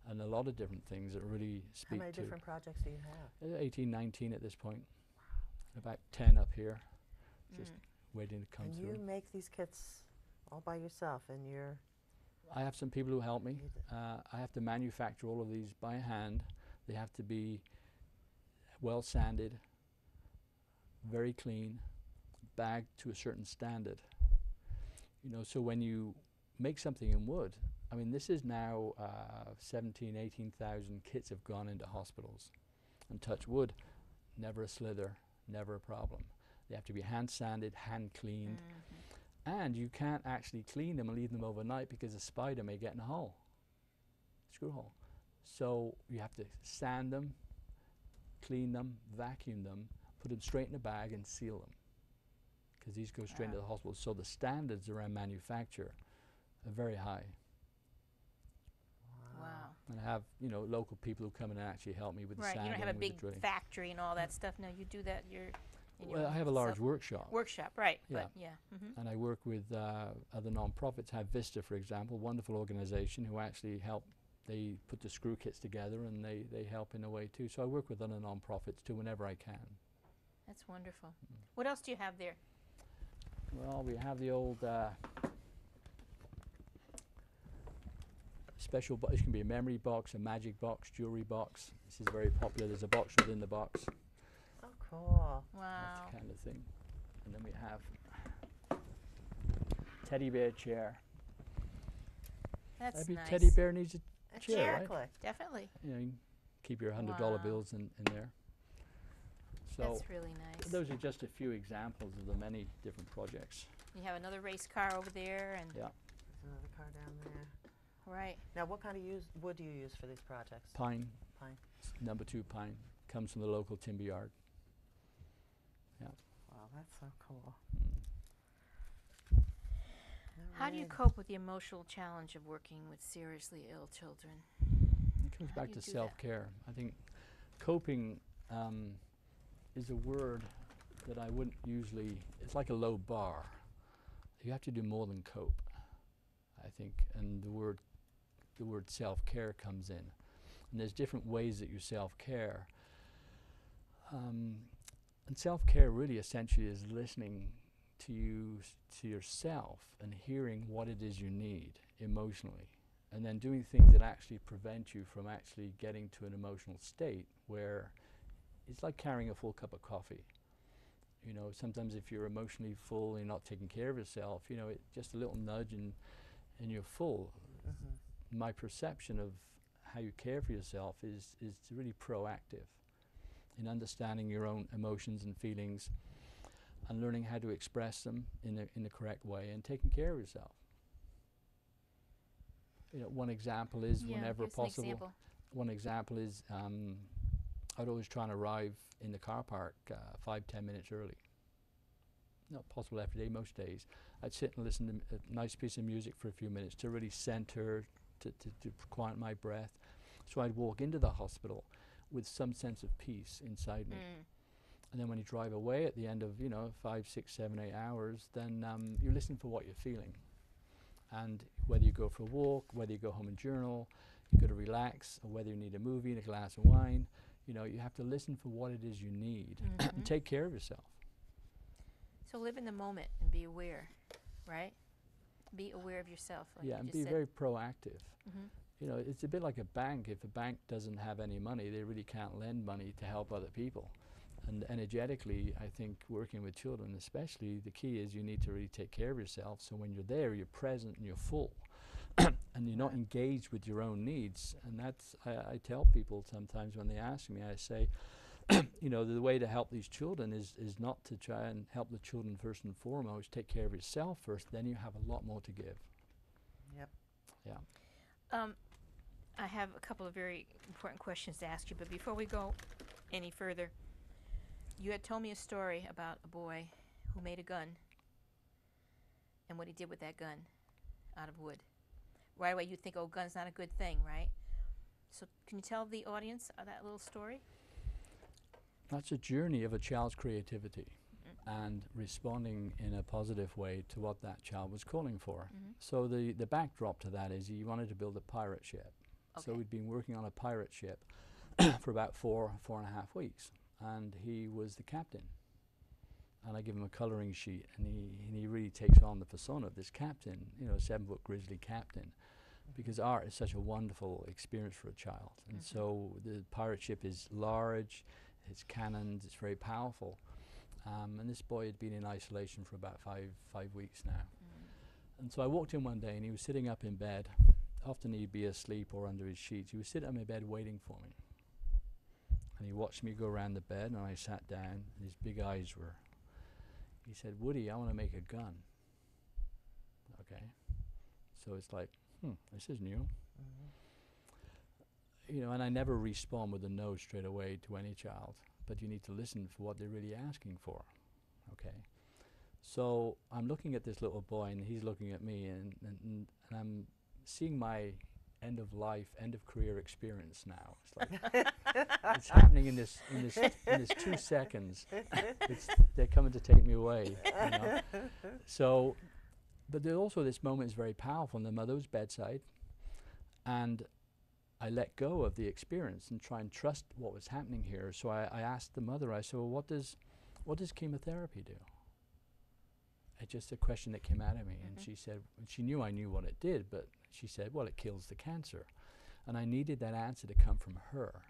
and a lot of different things that really speak to. How many different projects do you have? 18, 19 at this point. About 10 up here, just waiting to come And through. you make these kits all by yourself, and you're... I have some people who help me. You do. I have to manufacture all of these by hand. They have to be well sanded, very clean, bagged to a certain standard. You know, so when you make something in wood, I mean, this is now 17, 18,000 kits have gone into hospitals. And touch wood, never a slither, never a problem. They have to be hand sanded, hand cleaned. And you can't actually clean them and leave them overnight because a spider may get in a hole, screw hole. So you have to sand them, clean them, vacuum them, put them straight in a bag and seal them, because these go straight into the hospital. So the standards around manufacture are very high. Wow. And I have, you know, local people who come in and actually help me with the Right. sanding. You don't have a with the big drilling. factory and all that stuff. No, you do that. You're. In your Well, I have a large self- workshop. workshop, right? Yeah. But yeah. And I work with other non-profits. I have Vista, for example, wonderful organization who actually help. They put the screw kits together and they help in a way too. So I work with other non-profits too whenever I can. That's wonderful. What else do you have there? Well, we have the old special box. It can be a memory box, a magic box, jewelry box. This is very popular. There's a box within the box. Oh, cool. Wow. That's the kind of thing. And then we have teddy bear chair. That's Every nice. teddy bear needs a chair, right? Exactly. Definitely. You know, you can keep your $100 Wow. bills in there. So That's really nice. those are just a few examples of the many different projects. You have another race car over there, and Yeah, There's another car down there. right. Now, what kind of wood do you use for these projects? pine, Pine. number 2 pine, comes from the local timber yard. Wow, that's so cool. How do you Alright. cope with the emotional challenge of working with seriously ill children? It comes How back do to you do that? self-care. I think coping is a word that I wouldn't usually, it's like a low bar. You have to do more than cope, I think, and the word self-care comes in. And there's different ways that you self-care. And self-care really essentially is listening to yourself and hearing what it is you need emotionally, and then doing things that actually prevent you from actually getting to an emotional state where it's like carrying a full cup of coffee. You know, sometimes if you're emotionally full and you're not taking care of yourself, you know, just a little nudge and you're full. My perception of how you care for yourself is really proactive in understanding your own emotions and feelings and learning how to express them in the correct way and taking care of yourself. You know, one example is whenever here's an possible. example. One example is I'd always try and arrive in the car park 5-10 minutes early. Not possible every day, most days. I'd sit and listen to a nice piece of music for a few minutes to really center, to quiet my breath. So I'd walk into the hospital with some sense of peace inside me. And then when you drive away at the end of, 5, 6, 7, 8 hours, then you listen for what you're feeling. And whether you go for a walk, whether you go home and journal, you go to relax, or whether you need a movie and a glass of wine, you have to listen for what it is you need and take care of yourself. So live in the moment and be aware, right? Be aware of yourself. Like Yeah, you and just be said. very proactive. It's a bit like a bank. If a bank doesn't have any money, they really can't lend money to help other people. And energetically, I think working with children especially, the key is you need to really take care of yourself. So when you're there, you're present and you're full. And you're not engaged with your own needs. And that's, I tell people sometimes when they ask me, I say, the way to help these children is not to try and help the children first and foremost. Take care of yourself first, then you have a lot more to give. Yep. Yeah. I have a couple of very important questions to ask you, but before we go any further, you had told me a story about a boy who made a gun and what he did with that gun out of wood. Right away you think, oh, gun's not a good thing, right? So can you tell the audience that little story? That's a journey of a child's creativity and responding in a positive way to what that child was calling for. So the backdrop to that is he wanted to build a pirate ship. So Okay. we'd been working on a pirate ship for about 4.5 weeks, and he was the captain. And I give him a colouring sheet, and he really takes on the persona of this captain, you know, 7-foot grizzly captain, because art is such a wonderful experience for a child. And so the pirate ship is large, it's cannons, it's very powerful. And this boy had been in isolation for about five weeks now. And so I walked in one day, and he was sitting up in bed. Often he'd be asleep or under his sheets. He was sitting up in bed waiting for me. And he watched me go around the bed, and I sat down, and his big eyes were... He said, "Woody, I want to make a gun." Okay. So it's like, this is new. You know, and I never respond with a no straight away to any child, but you need to listen for what they're really asking for. Okay. So I'm looking at this little boy, and he's looking at me, and I'm seeing my end of life, end of career experience now. It's like it's happening in this 2 seconds. They're coming to take me away. You know? So, but there's also this moment is very powerful on the mother's bedside, and I let go of the experience and try and trust what was happening here. So I asked the mother. I said, "Well, what does chemotherapy do?" It's just a question that came out of me, and she said, and she knew I knew what it did, but she said, "Well, it kills the cancer," and I needed that answer to come from her.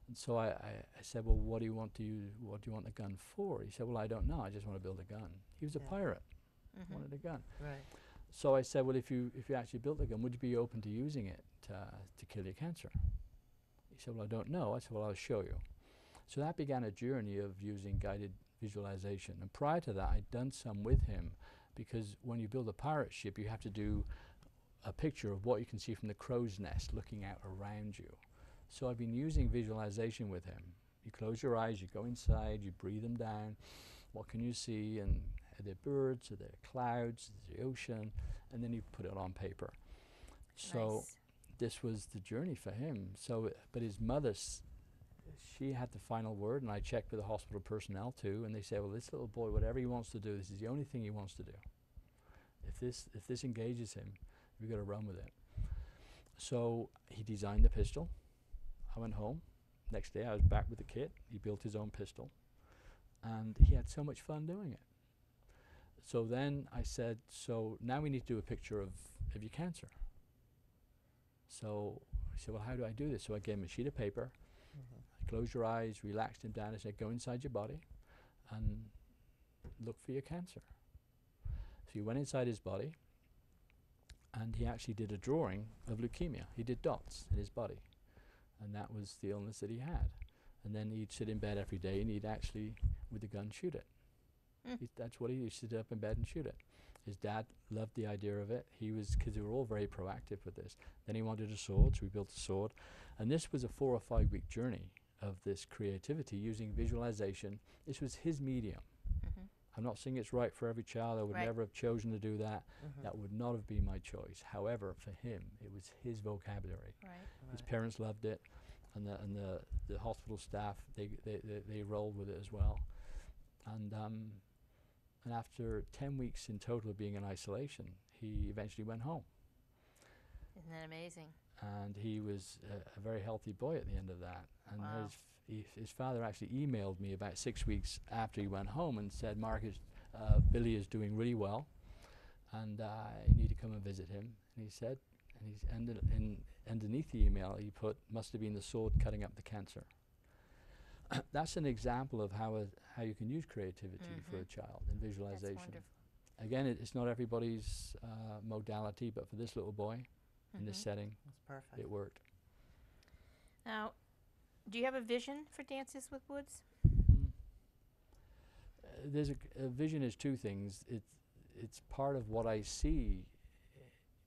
And so I said, "Well, what do you want the gun for?" He said, "Well, I don't know. I just want to build a gun." He was a pirate, wanted a gun. Right. So I said, "Well, if you actually built a gun, would you be open to using it to kill your cancer?" He said, "Well, I don't know." I said, "Well, I'll show you." So that began a journey of using guided visualization. And prior to that, I'd done some with him, because when you build a pirate ship, you have to do a picture of what you can see from the crow's nest looking out around you. So I've been using visualization with him. You close your eyes, you go inside, you breathe them down. What can you see? And are there birds? Are there clouds? Is there the ocean? And then you put it on paper. So this was the journey for him. So, but his mother, she had the final word, and I checked with the hospital personnel too, and they said, "Well, this little boy, whatever he wants to do, this is the only thing he wants to do. If this engages him, we've got to run with it." So he designed the pistol. I went home. Next day I was back with the kit. He built his own pistol, and he had so much fun doing it. So then I said, "So now we need to do a picture of your cancer." So he said, "Well, how do I do this?" So I gave him a sheet of paper. Close your eyes, relaxed him down. I said, "Go inside your body and look for your cancer." So he went inside his body, and he actually did a drawing of leukemia. He did dots in his body, and that was the illness that he had. And then he'd sit in bed every day, and he'd actually, with the gun, shoot it. That's what he used to sit up in bed and shoot it. His dad loved the idea of it. He was, because they were all very proactive with this. Then he wanted a sword, so we built a sword. And this was a 4 or 5 week journey of this creativity using visualization. This was his medium. I'm not saying it's right for every child. I would never have chosen to do that. That would not have been my choice. However, for him, it was his vocabulary. His parents loved it, and the hospital staff, they rolled with it as well. And after 10 weeks in total of being in isolation, he eventually went home. Isn't that amazing? And he was a very healthy boy at the end of that. And Wow. his father actually emailed me about 6 weeks after he went home and said, "Mark, Billy is doing really well, and you need to come and visit him." And he said, and underneath the email he put, "Must have been the sword cutting up the cancer." That's an example of how you can use creativity for a child in visualization. That's wonderful. Again, it's not everybody's modality, but for this little boy in this setting, That's perfect. it worked. Now, do you have a vision for Dances with Woods? There's a vision is two things. It's part of what I see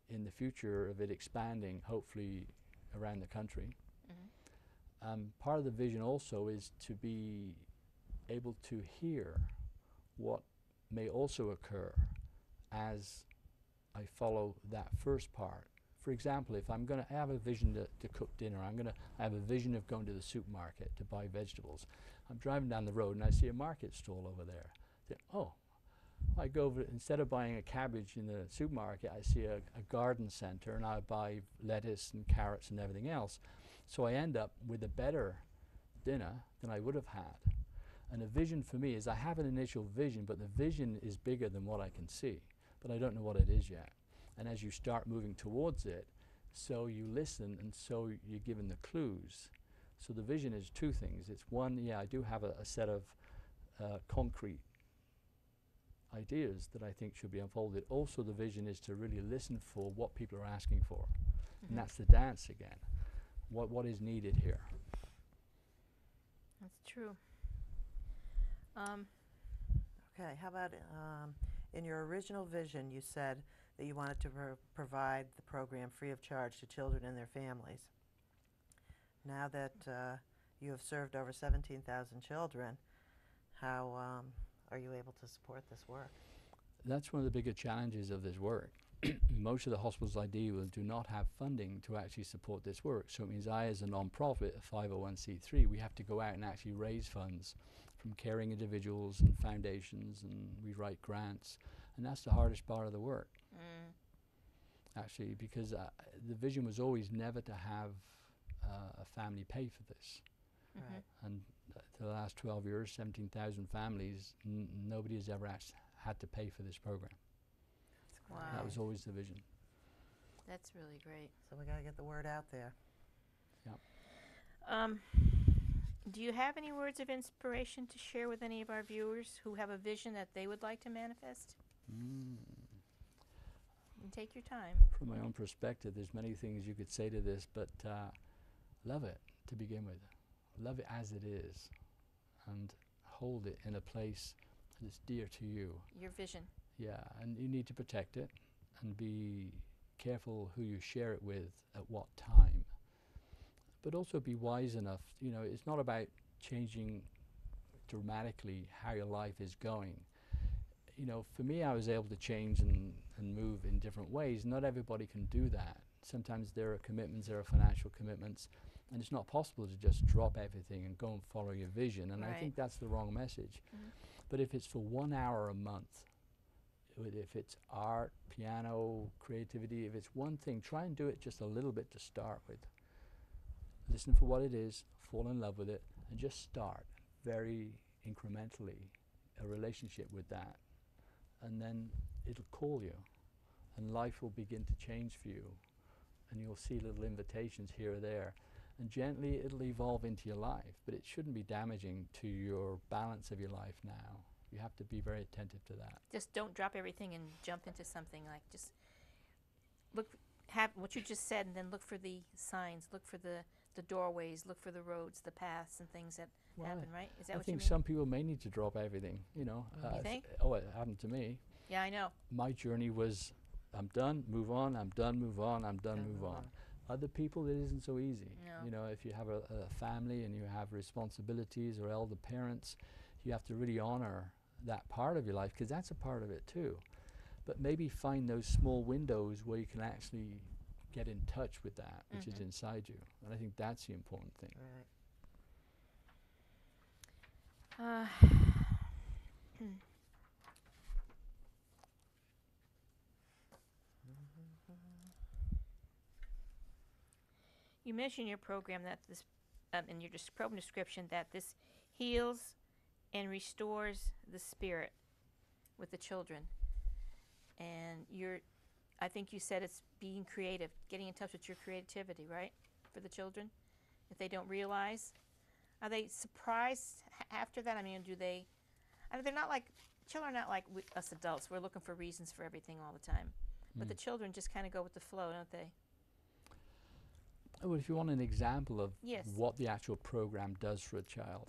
in the future of it expanding, hopefully around the country. Part of the vision also is to be able to hear what may also occur as I follow that first part For example, if I'm going to have a vision to cook dinner, I have a vision of going to the supermarket to buy vegetables. I'm driving down the road and I see a market stall over there. Oh, I go over, instead of buying a cabbage in the supermarket, I see a garden center and I buy lettuce and carrots and everything else. So I end up with a better dinner than I would have had. And a vision for me is I have an initial vision, but the vision is bigger than what I can see, but I don't know what it is yet. And as you start moving towards it, so you listen and so you're given the clues. So the vision is two things. It's one, yeah, I do have a set of concrete ideas that I think should be unfolded. Also the vision is to really listen for what people are asking for. And that's the dance again. What is needed here? That's true. Okay, how about in your original vision, you said that you wanted to provide the program free of charge to children and their families. Now that you have served over 17,000 children, how are you able to support this work? That's one of the bigger challenges of this work. Most of the hospitals I deal with do not have funding to actually support this work. So it means I, as a non-profit, a 501c3, we have to go out and actually raise funds from caring individuals and foundations, and we write grants. And that's the hardest part of the work, actually, because the vision was always never to have a family pay for this. Right. And for the last 12 years, 17,000 families, nobody has ever had to pay for this program. Wow. That was always the vision. That's really great. So we got to get the word out there. Do you have any words of inspiration to share with any of our viewers who have a vision that they would like to manifest? You can take your time. From my own perspective, there's many things you could say to this, but love it to begin with. Love it as it is, and hold it in a place that's dear to you. Your vision. Yeah, and you need to protect it and be careful who you share it with at what time. But also be wise enough, you know, it's not about changing dramatically how your life is going. You know, for me, I was able to change and move in different ways. Not everybody can do that. Sometimes there are commitments, there are financial commitments, and it's not possible to just drop everything and go and follow your vision. And I think that's the wrong message. But if it's for 1 hour a month, if it's art, piano, creativity, if it's one thing, try and do it just a little bit to start with. Listen for what it is, fall in love with it, and just start very incrementally a relationship with that. And then it'll call you, and life will begin to change for you. And you'll see little invitations here or there. And gently it'll evolve into your life, but it shouldn't be damaging to your balance of your life now. You have to be very attentive to that. Just don't drop everything and jump into something. Like, just look, have what you just said, and then look for the signs, look for the doorways, look for the roads, the paths and things that happen, right? Is that I what you think mean? some people may need to drop everything, you know. You think? Oh, it happened to me. Yeah, I know. My journey was, I'm done, move on, I'm done, move on, I'm done, move on. Other people, it isn't so easy. No. You know, if you have a family and you have responsibilities or elder parents, you have to really honor that part of your life, because that's a part of it too. But maybe find those small windows where you can actually get in touch with that, which is inside you. And I think that's the important thing. Right. You mentioned in your program that this, in your program description, that this heals and restores the spirit with the children. And I think you said it's being creative, getting in touch with your creativity, right, for the children, if they don't realize. Are they surprised after that? I mean, they're not like, children are not like us adults. We're looking for reasons for everything all the time. But the children just kind of go with the flow, don't they? Oh, well, if you want an example of what the actual program does for a child,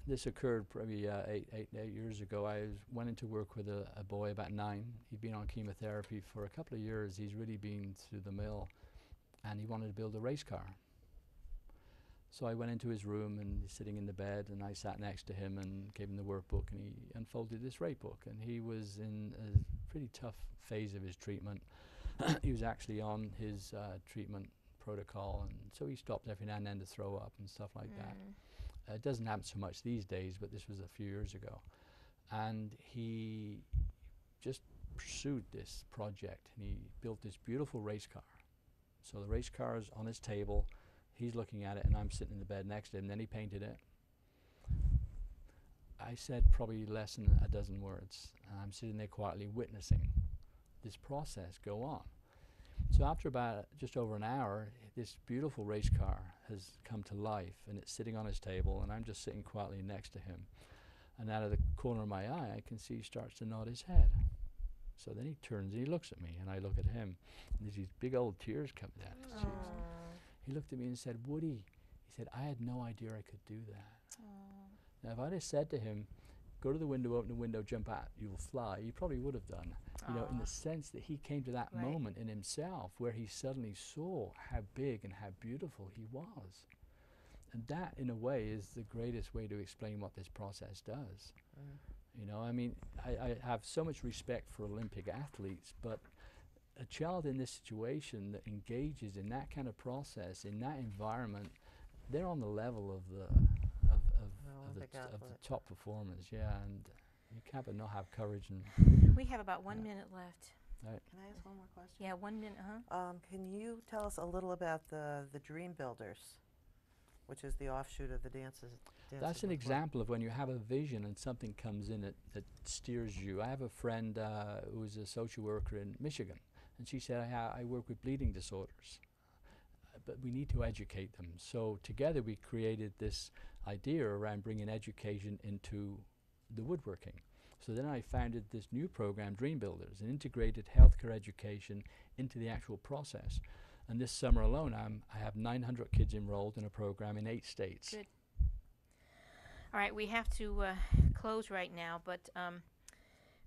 this occurred probably 8 years ago. I went into work with a boy about 9. He'd been on chemotherapy for a couple of years. He's really been through the mill, and he wanted to build a race car. So I went into his room, and he's sitting in the bed, and I sat next to him and gave him the workbook, and he unfolded this rate book. And he was in a pretty tough phase of his treatment. he was actually on his treatment protocol, and so he stopped every now and then to throw up and stuff like that. It doesn't happen so much these days, but this was a few years ago. And he just pursued this project, and he built this beautiful race car. So the race car is on his table, he's looking at it, and I'm sitting in the bed next to him. Then he painted it. I said probably less than a dozen words, and I'm sitting there quietly witnessing this process go on. So after about just over an hour, this beautiful race car has come to life, and it's sitting on his table, and I'm just sitting quietly next to him. And out of the corner of my eye, I can see he starts to nod his head. So then he turns and he looks at me, and I look at him, and there's these big old tears coming down his cheeks. He looked at me and said, "Woody," he said, "I had no idea I could do that." Now, if I'd have said to him, "Go to the window, open the window, jump out, you'll fly," he probably would have done. You know, in the sense that he came to that moment in himself where he suddenly saw how big and how beautiful he was. And that, in a way, is the greatest way to explain what this process does. You know, I mean, I have so much respect for Olympic athletes, but a child in this situation that engages in that kind of process, in that environment, they're on the level of the top performers, and you can't but not have courage. And We have about 1 minute left. Can I ask one more question? Yeah, 1 minute, Can you tell us a little about the Dream Builders, which is the offshoot of the Dances That's an with example of when you have a vision and something comes in that steers you. I have a friend who's a social worker in Michigan, and she said, I work with bleeding disorders, but we need to educate them. So together we created this idea around bringing education into the woodworking. So then I founded this new program, Dream Builders, an integrated healthcare education into the actual process. And this summer alone, I have 900 kids enrolled in a program in 8 states. Good. All right, we have to close right now, but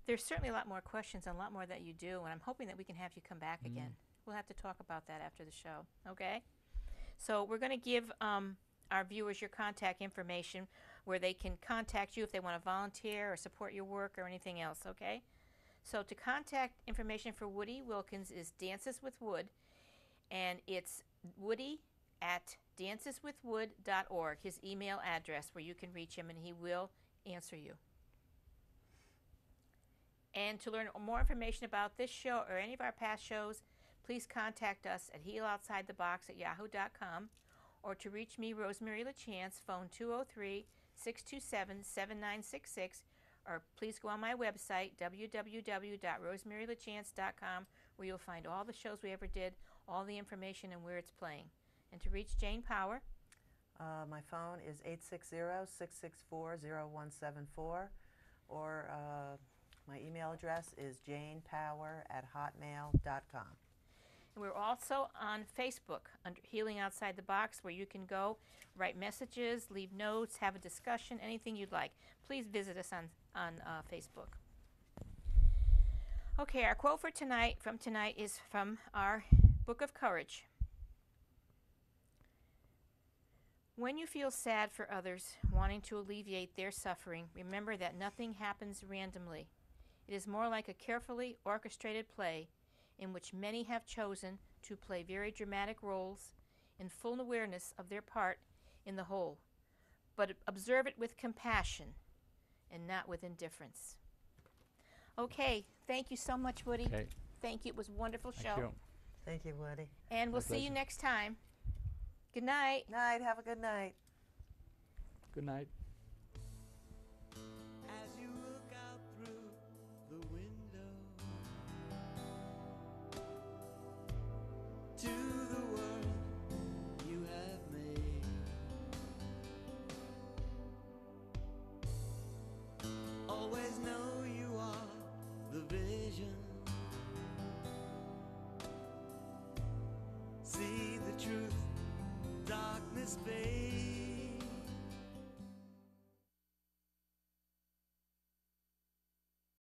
there's certainly a lot more questions and a lot more that you do, and I'm hoping that we can have you come back again. We'll have to talk about that after the show, okay? So we're going to give our viewers your contact information where they can contact you if they want to volunteer or support your work or anything else, okay? So to contact information for Woody Wilkins is Dances with Wood, and it's woody@danceswithwood.org, his email address where you can reach him, and he will answer you. And to learn more information about this show or any of our past shows, please contact us at healoutsidethebox@yahoo.com, or to reach me, Rosemary LaChance, phone 203-627-7966, or please go on my website, www.rosemarylachance.com, where you'll find all the shows we ever did, all the information, and where it's playing. And to reach Jane Power, my phone is 860-664-0174, or my email address is janepower@hotmail.com. and we're also on Facebook under Healing Outside the Box, where you can go, write messages, leave notes, have a discussion, anything you'd like. Please visit us on Facebook. Okay, our quote for tonight is from our Book of Courage. When you feel sad for others, wanting to alleviate their suffering, remember that nothing happens randomly. It is more like a carefully orchestrated play in which many have chosen to play very dramatic roles in full awareness of their part in the whole. But observe it with compassion and not with indifference. Okay, thank you so much, Woody. Okay. Thank you. It was a wonderful show. Thank you. Thank you, Woody. And we'll My see you pleasure. next time. Good night. Night. Have a good night. Good night. As you look out through the window to the world you have made, always know you are the vision. See the truth, darkness fades.